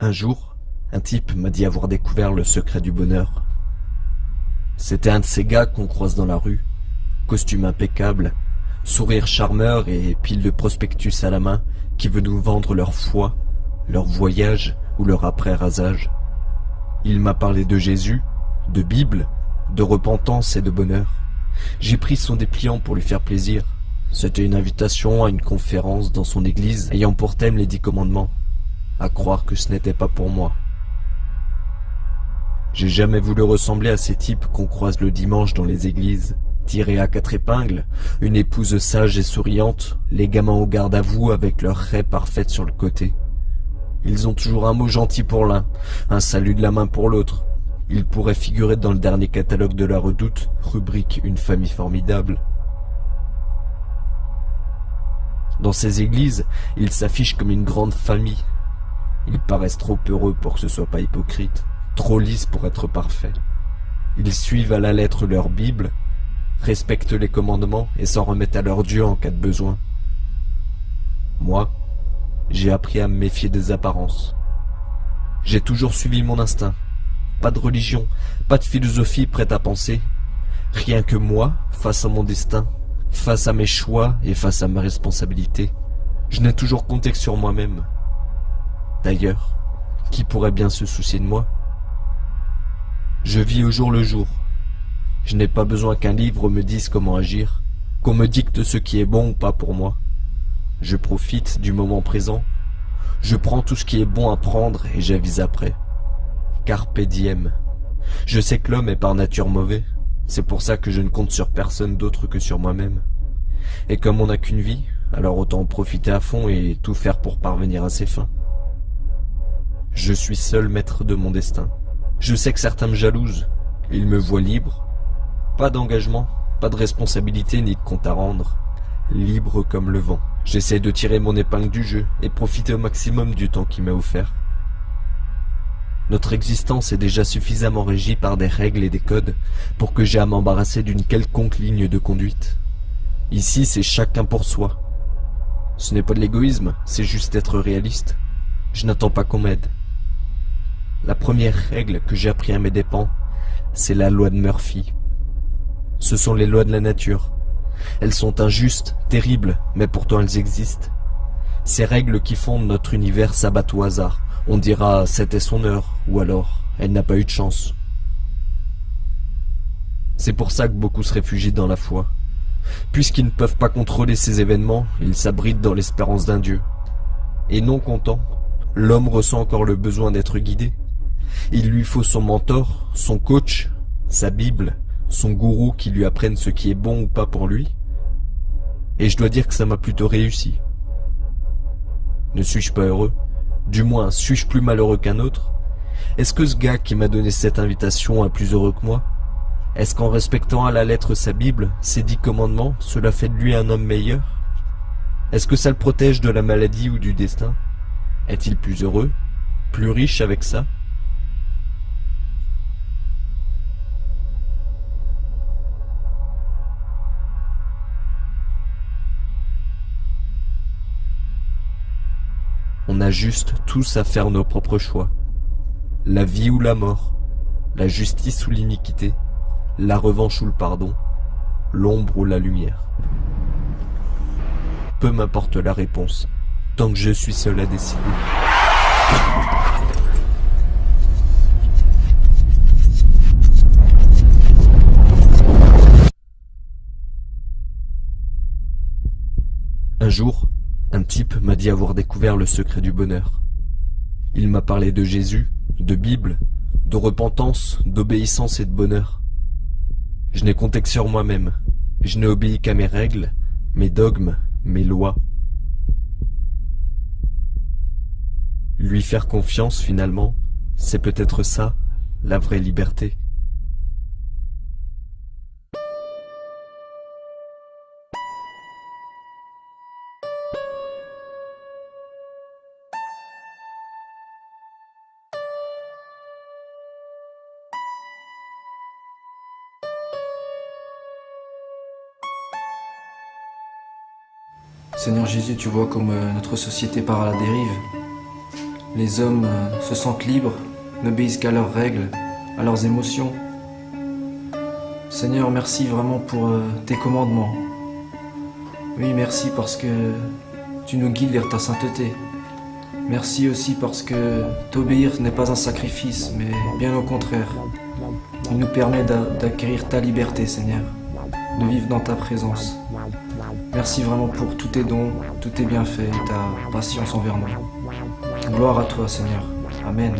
Un jour, un type m'a dit avoir découvert le secret du bonheur. C'était un de ces gars qu'on croise dans la rue, costume impeccable, sourire charmeur et pile de prospectus à la main qui veut nous vendre leur foi, leur voyage ou leur après-rasage. Il m'a parlé de Jésus, de Bible, de repentance et de bonheur. J'ai pris son dépliant pour lui faire plaisir. C'était une invitation à une conférence dans son église ayant pour thème les 10 commandements. À croire que ce n'était pas pour moi. J'ai jamais voulu ressembler à ces types qu'on croise le dimanche dans les églises, tirés à 4 épingles, une épouse sage et souriante, les gamins au garde à vous avec leur raie parfaite sur le côté. Ils ont toujours un mot gentil pour l'un, un salut de la main pour l'autre. Ils pourraient figurer dans le dernier catalogue de la Redoute, rubrique « Une famille formidable ». Dans ces églises, ils s'affichent comme une grande famille. Ils paraissent trop heureux pour que ce soit pas hypocrite, trop lisses pour être parfaits. Ils suivent à la lettre leur Bible, respectent les commandements et s'en remettent à leur Dieu en cas de besoin. Moi, j'ai appris à me méfier des apparences. J'ai toujours suivi mon instinct. Pas de religion, pas de philosophie prête à penser. Rien que moi, face à mon destin, face à mes choix et face à ma responsabilité. Je n'ai toujours compté que sur moi-même. D'ailleurs, qui pourrait bien se soucier de moi? Je vis au jour le jour. Je n'ai pas besoin qu'un livre me dise comment agir, qu'on me dicte ce qui est bon ou pas pour moi. Je profite du moment présent. Je prends tout ce qui est bon à prendre et j'avise après. Carpe diem. Je sais que l'homme est par nature mauvais. C'est pour ça que je ne compte sur personne d'autre que sur moi-même. Et comme on n'a qu'une vie, alors autant en profiter à fond et tout faire pour parvenir à ses fins. Je suis seul maître de mon destin. Je sais que certains me jalousent. Ils me voient libre. Pas d'engagement, pas de responsabilité ni de compte à rendre. Libre comme le vent. J'essaie de tirer mon épingle du jeu et profiter au maximum du temps qui m'est offert. Notre existence est déjà suffisamment régie par des règles et des codes pour que j'aie à m'embarrasser d'une quelconque ligne de conduite. Ici, c'est chacun pour soi. Ce n'est pas de l'égoïsme, c'est juste être réaliste. Je n'attends pas qu'on m'aide. La première règle que j'ai appris à mes dépens, c'est la loi de Murphy. Ce sont les lois de la nature. Elles sont injustes, terribles, mais pourtant elles existent. Ces règles qui fondent notre univers s'abattent au hasard. On dira « c'était son heure » ou alors « elle n'a pas eu de chance ». C'est pour ça que beaucoup se réfugient dans la foi. Puisqu'ils ne peuvent pas contrôler ces événements, ils s'abritent dans l'espérance d'un Dieu. Et non content, l'homme ressent encore le besoin d'être guidé. Il lui faut son mentor, son coach, sa Bible, son gourou qui lui apprenne ce qui est bon ou pas pour lui. Et je dois dire que ça m'a plutôt réussi. Ne suis-je pas heureux? Du moins, suis-je plus malheureux qu'un autre? Est-ce que ce gars qui m'a donné cette invitation est plus heureux que moi? Est-ce qu'en respectant à la lettre sa Bible, ses 10 commandements, cela fait de lui un homme meilleur? Est-ce que ça le protège de la maladie ou du destin? Est-il plus heureux? Plus riche avec ça? On a juste tous à faire nos propres choix. La vie ou la mort, la justice ou l'iniquité, la revanche ou le pardon, l'ombre ou la lumière. Peu m'importe la réponse, tant que je suis seul à décider. Un jour, un type m'a dit avoir découvert le secret du bonheur. Il m'a parlé de Jésus, de Bible, de repentance, d'obéissance et de bonheur. Je n'ai compté que sur moi-même. Je n'ai obéi qu'à mes règles, mes dogmes, mes lois. Lui faire confiance, finalement, c'est peut-être ça, la vraie liberté. Seigneur Jésus, tu vois comme notre société part à la dérive. Les hommes se sentent libres, n'obéissent qu'à leurs règles, à leurs émotions. Seigneur, merci vraiment pour tes commandements. Oui, merci parce que tu nous guides vers ta sainteté. Merci aussi parce que t'obéir n'est pas un sacrifice, mais bien au contraire. Il nous permet d'acquérir ta liberté, Seigneur, de vivre dans ta présence. Merci vraiment pour tous tes dons, tous tes bienfaits et ta patience envers nous. Gloire à toi, Seigneur. Amen.